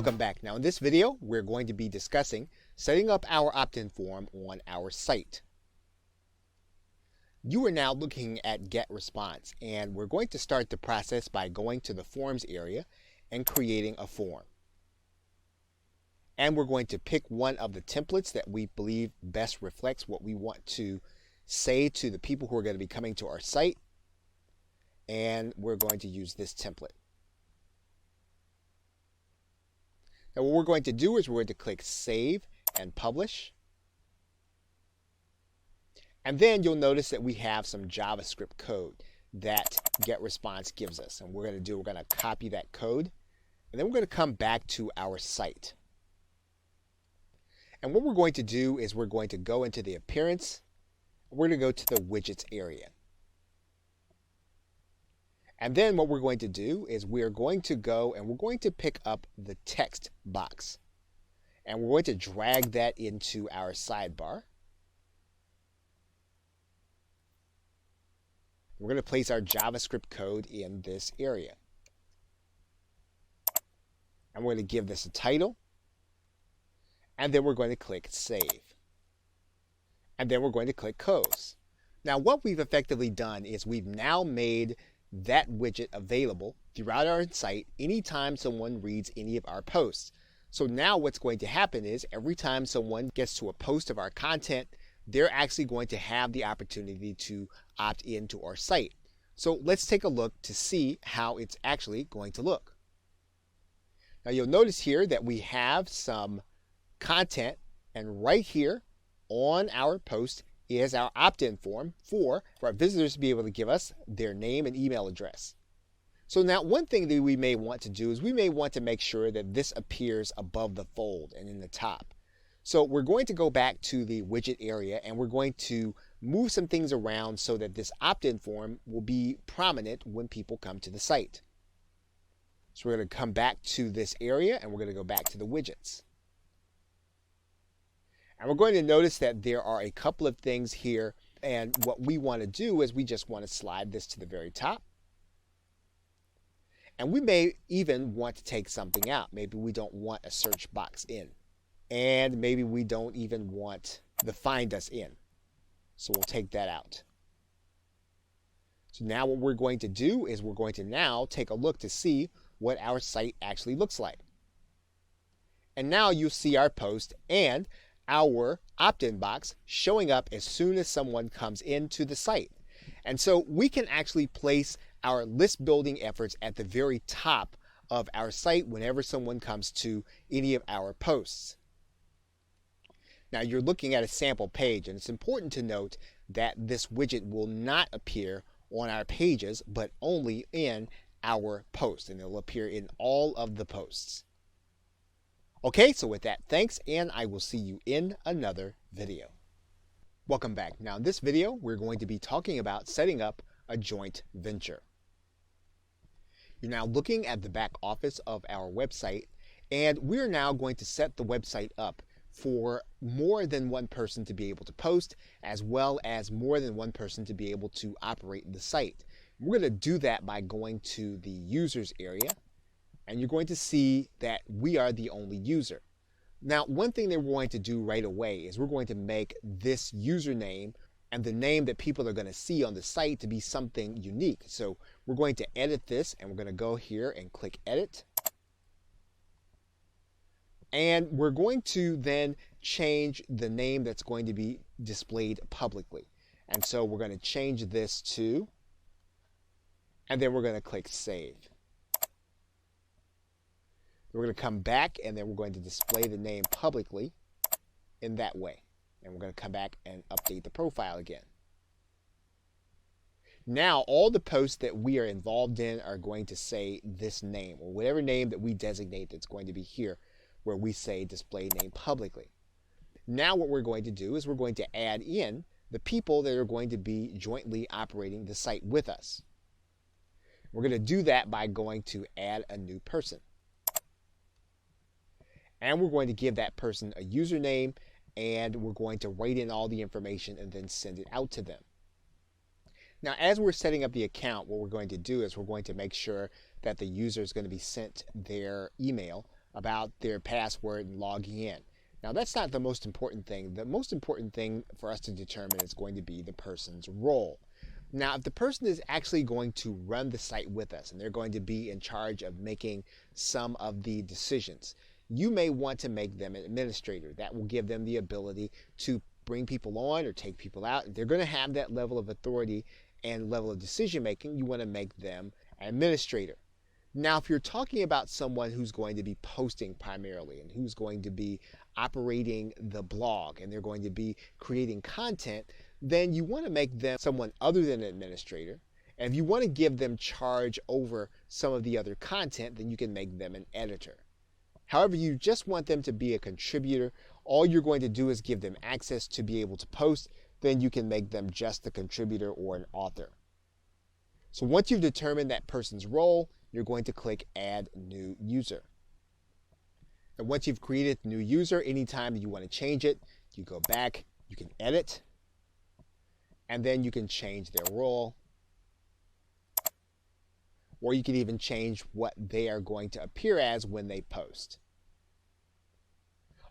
Welcome back. Now in this video, we're going to be discussing setting up our opt-in form on our site. You are now looking at Get Response, and we're going to start the process by going to the Forms area and creating a form. And we're going to pick one of the templates that we believe best reflects what we want to say to the people who are going to be coming to our site. And we're going to use this template. Now what we're going to do is we're going to click Save and Publish. And then you'll notice that we have some JavaScript code that GetResponse gives us. And we're going to copy that code. And then we're going to come back to our site. And what we're going to do is we're going to go into the Appearance. We're going to go to the Widgets area. And then what we're going to do is we're going to go and we're going to pick up the text box. And we're going to drag that into our sidebar. We're going to place our JavaScript code in this area. And we're going to give this a title. And then we're going to click Save. And then we're going to click Close. Now what we've effectively done is we've now made that widget available throughout our site anytime someone reads any of our posts. So now what's going to happen is every time someone gets to a post of our content, they're actually going to have the opportunity to opt into our site. So let's take a look to see how it's actually going to look. Now you'll notice here that we have some content, and right here on our post is our opt-in form for our visitors to be able to give us their name and email address. So now one thing that we may want to do is we may want to make sure that this appears above the fold and in the top. So we're going to go back to the widget area and we're going to move some things around so that this opt-in form will be prominent when people come to the site. So we're going to come back to this area and we're going to go back to the widgets. And we're going to notice that there are a couple of things here, and what we want to do is we just want to slide this to the very top. And we may even want to take something out. Maybe we don't want a search box in. And maybe we don't even want the Find Us in. So we'll take that out. So now what we're going to do is we're going to now take a look to see what our site actually looks like. And now you'll see our post and our opt-in box showing up as soon as someone comes into the site. And so we can actually place our list building efforts at the very top of our site whenever someone comes to any of our posts. Now you're looking at a sample page, and it's important to note that this widget will not appear on our pages but only in our post, and it'll appear in all of the posts. Okay, so with that, thanks, and I will see you in another video. Welcome back. Now in this video, we're going to be talking about setting up a joint venture. You're now looking at the back office of our website, and we're now going to set the website up for more than one person to be able to post, as well as more than one person to be able to operate the site. We're going to do that by going to the Users area. And you're going to see that we are the only user. Now, one thing that we're going to do right away is we're going to make this username and the name that people are going to see on the site to be something unique. So we're going to edit this, and we're going to go here and click Edit. And we're going to then change the name that's going to be displayed publicly. And so we're going to change this to, and then we're going to click Save. We're going to come back and then we're going to display the name publicly in that way. And we're going to come back and update the profile again. Now all the posts that we are involved in are going to say this name, or whatever name that we designate that's going to be here where we say display name publicly. Now what we're going to do is we're going to add in the people that are going to be jointly operating the site with us. We're going to do that by going to Add a New Person. And we're going to give that person a username, and we're going to write in all the information and then send it out to them. Now, as we're setting up the account, what we're going to do is we're going to make sure that the user is going to be sent their email about their password and logging in. Now, that's not the most important thing. The most important thing for us to determine is going to be the person's role. Now, if the person is actually going to run the site with us and they're going to be in charge of making some of the decisions, you may want to make them an administrator. That will give them the ability to bring people on or take people out. If they're going to have that level of authority and level of decision making, you want to make them an administrator. Now, if you're talking about someone who's going to be posting primarily and who's going to be operating the blog and they're going to be creating content, then you want to make them someone other than an administrator. And if you want to give them charge over some of the other content, then you can make them an editor. However, you just want them to be a contributor. All you're going to do is give them access to be able to post. Then you can make them just a contributor or an author. So once you've determined that person's role, you're going to click Add New User. And once you've created a new user, anytime you want to change it, you go back, you can edit, and then you can change their role. Or you can even change what they are going to appear as when they post.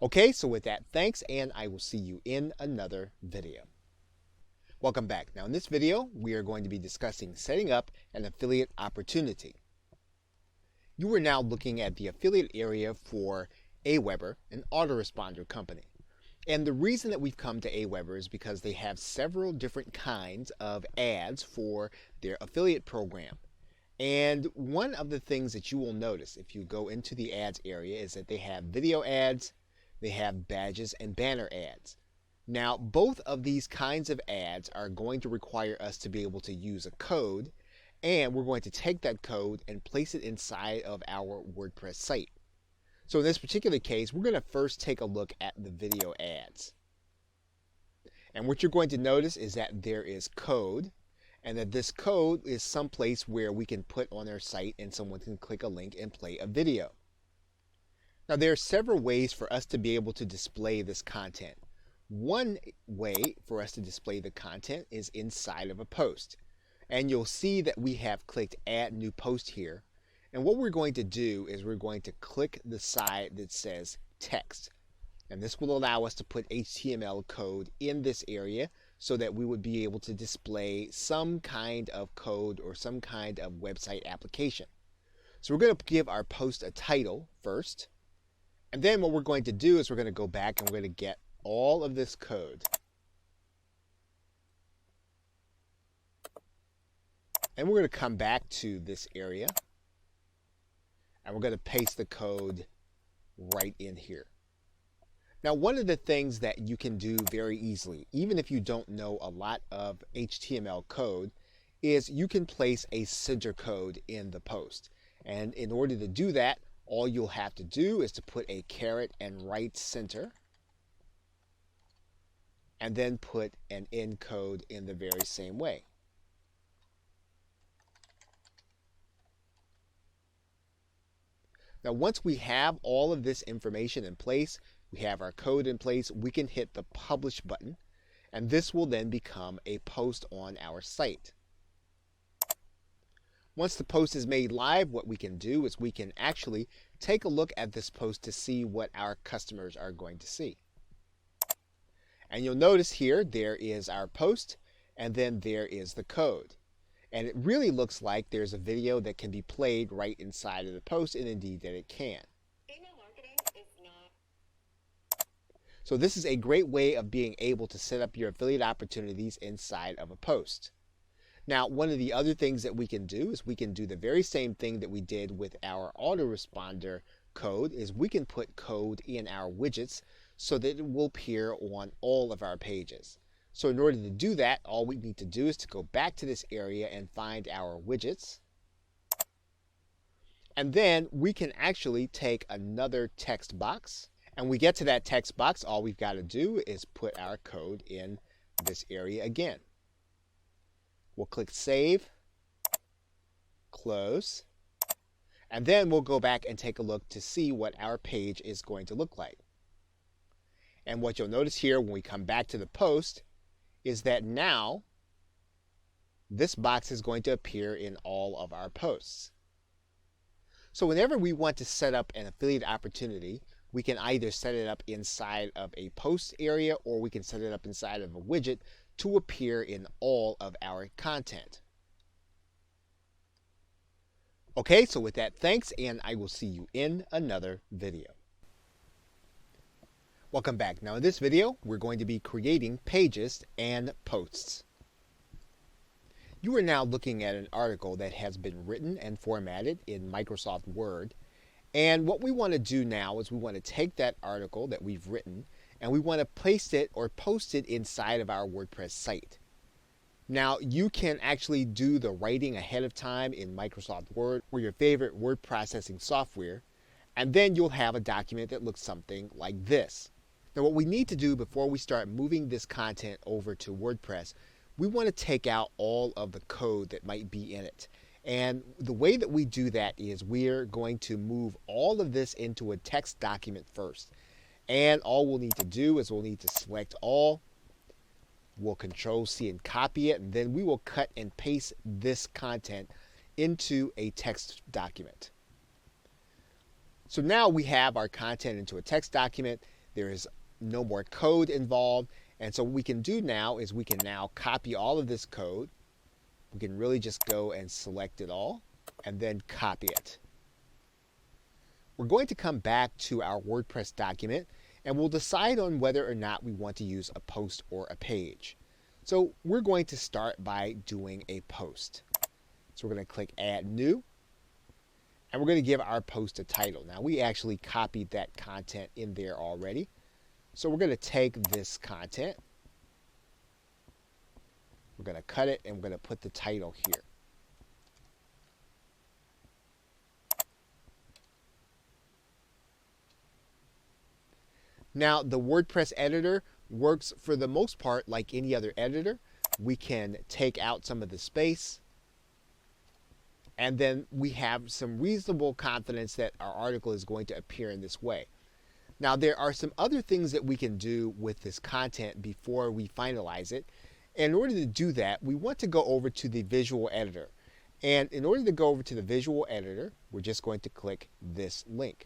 Okay, so with that, thanks, and I will see you in another video. Welcome back. Now in this video, we are going to be discussing setting up an affiliate opportunity. You are now looking at the affiliate area for Aweber, an autoresponder company. And the reason that we've come to Aweber is because they have several different kinds of ads for their affiliate program. And one of the things that you will notice if you go into the ads area is that they have video ads, they have badges and banner ads. Now, both of these kinds of ads are going to require us to be able to use a code, and we're going to take that code and place it inside of our WordPress site. So in this particular case, we're going to first take a look at the video ads. And what you're going to notice is that there is code, and that this code is someplace where we can put on our site and someone can click a link and play a video. Now there are several ways for us to be able to display this content. One way for us to display the content is inside of a post. And you'll see that we have clicked Add New Post here. And what we're going to do is we're going to click the side that says Text. And this will allow us to put HTML code in this area so that we would be able to display some kind of code or some kind of website application. So we're going to give our post a title first. And then what we're going to do is we're going to go back and we're going to get all of this code. And we're going to come back to this area. And we're going to paste the code right in here. Now, one of the things that you can do very easily, even if you don't know a lot of HTML code, is you can place a center code in the post. And in order to do that, all you'll have to do is to put a caret and right center, and then put an end code in the very same way. Now, once we have all of this information in place, we have our code in place, we can hit the Publish button, and this will then become a post on our site. Once the post is made live, what we can do is we can actually take a look at this post to see what our customers are going to see. And you'll notice here, there is our post, and then there is the code. And it really looks like there's a video that can be played right inside of the post, and indeed that it can. Email marketing is not. So this is a great way of being able to set up your affiliate opportunities inside of a post. Now, one of the other things that we can do is we can do the very same thing that we did with our autoresponder code, is we can put code in our widgets so that it will appear on all of our pages. So in order to do that, all we need to do is to go back to this area and find our widgets. And then we can actually take another text box. And we get to that text box, all we've got to do is put our code in this area again. We'll click Save, Close, and then we'll go back and take a look to see what our page is going to look like. And what you'll notice here when we come back to the post is that now this box is going to appear in all of our posts. So whenever we want to set up an affiliate opportunity, we can either set it up inside of a post area or we can set it up inside of a widget to appear in all of our content. Okay, so with that, thanks, and I will see you in another video. Welcome back. Now in this video, we're going to be creating pages and posts. You are now looking at an article that has been written and formatted in Microsoft Word. And what we want to do now is we want to take that article that we've written and we want to place it or post it inside of our WordPress site. Now, you can actually do the writing ahead of time in Microsoft Word or your favorite word processing software, and then you'll have a document that looks something like this. Now, what we need to do before we start moving this content over to WordPress, we want to take out all of the code that might be in it. And the way that we do that is we're going to move all of this into a text document first. And all we'll need to do is we'll need to select all. We'll Control-C and copy it. And then we will cut and paste this content into a text document. So now we have our content into a text document. There is no more code involved. And so what we can do now is we can now copy all of this code. We can really just go and select it all and then copy it. We're going to come back to our WordPress document and we'll decide on whether or not we want to use a post or a page. So we're going to start by doing a post. So we're going to click Add New and we're going to give our post a title. Now we actually copied that content in there already. So we're going to take this content, we're going to cut it, and we're going to put the title here. Now, the WordPress editor works for the most part like any other editor. We can take out some of the space, and then we have some reasonable confidence that our article is going to appear in this way. Now, there are some other things that we can do with this content before we finalize it. And in order to do that, we want to go over to the visual editor. And in order to go over to the visual editor, we're just going to click this link.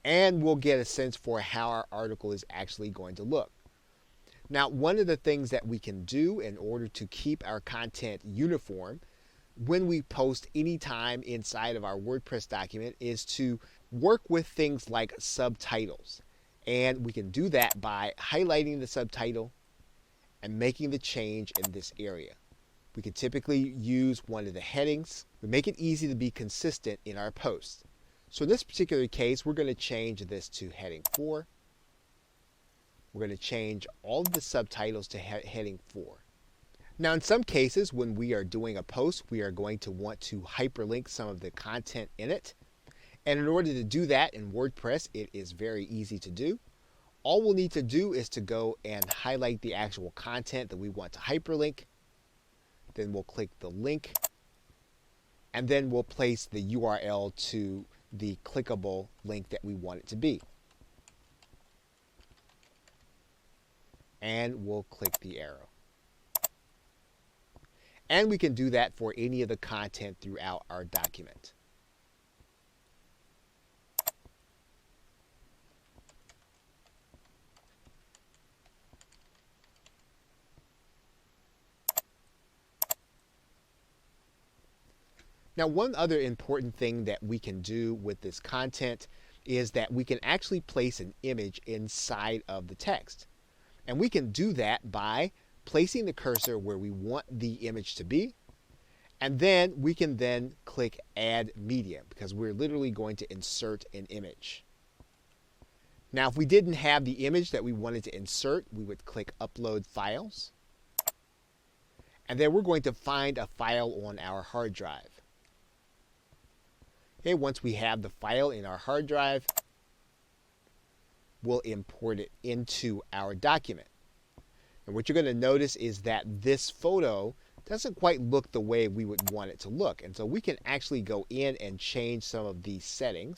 And we'll get a sense for how our article is actually going to look. Now, one of the things that we can do in order to keep our content uniform when we post anytime inside of our WordPress document is to work with things like subtitles. And we can do that by highlighting the subtitle and making the change in this area. We can typically use one of the headings. We make it easy to be consistent in our posts. So in this particular case, we're going to change this to heading 4. We're going to change all of the subtitles to heading 4. Now, in some cases, when we are doing a post, we are going to want to hyperlink some of the content in it. And in order to do that in WordPress, it is very easy to do. All we'll need to do is to go and highlight the actual content that we want to hyperlink. Then we'll click the link. And then we'll place the URL to the clickable link that we want it to be. And we'll click the arrow. And we can do that for any of the content throughout our document. Now, one other important thing that we can do with this content is that we can actually place an image inside of the text. And we can do that by placing the cursor where we want the image to be. And then we can then click Add Media because we're literally going to insert an image. Now, if we didn't have the image that we wanted to insert, we would click Upload Files. And then we're going to find a file on our hard drive. Okay, once we have the file in our hard drive, we'll import it into our document. And what you're going to notice is that this photo doesn't quite look the way we would want it to look. And so we can actually go in and change some of these settings.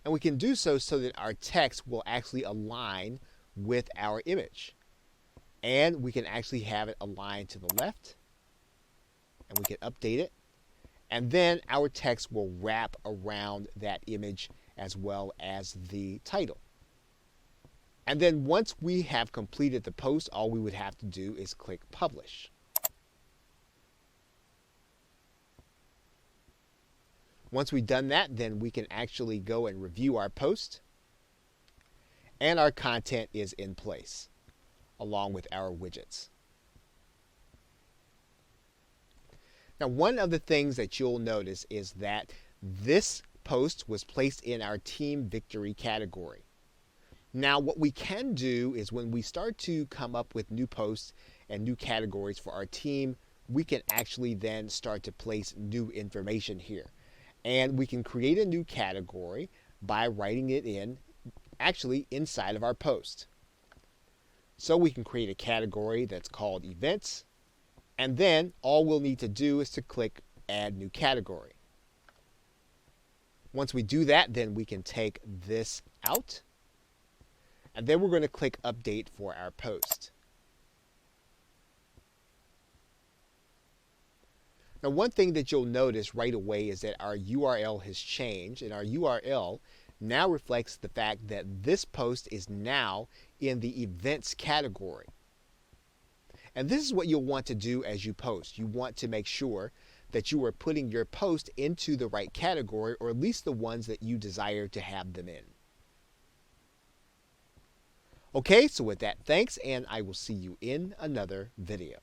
And we can do so that our text will actually align with our image. And we can actually have it aligned to the left. And we can update it. And then our text will wrap around that image as well as the title. And then once we have completed the post, all we would have to do is click publish. Once we've done that, then we can actually go and review our post, and our content is in place along with our widgets. Now, one of the things that you'll notice is that this post was placed in our Team Victory category. Now, what we can do is when we start to come up with new posts and new categories for our team, we can actually then start to place new information here. And we can create a new category by writing it in, actually inside of our post. So we can create a category that's called events, and then all we'll need to do is to click add new category. Once we do that, then we can take this out, and then we're going to click update for our post. Now, one thing that you'll notice right away is that our URL has changed, and our URL now reflects the fact that this post is now in the events category. And this is what you'll want to do as you post. You want to make sure that you are putting your post into the right category, or at least the ones that you desire to have them in. Okay, so with that, thanks, and I will see you in another video.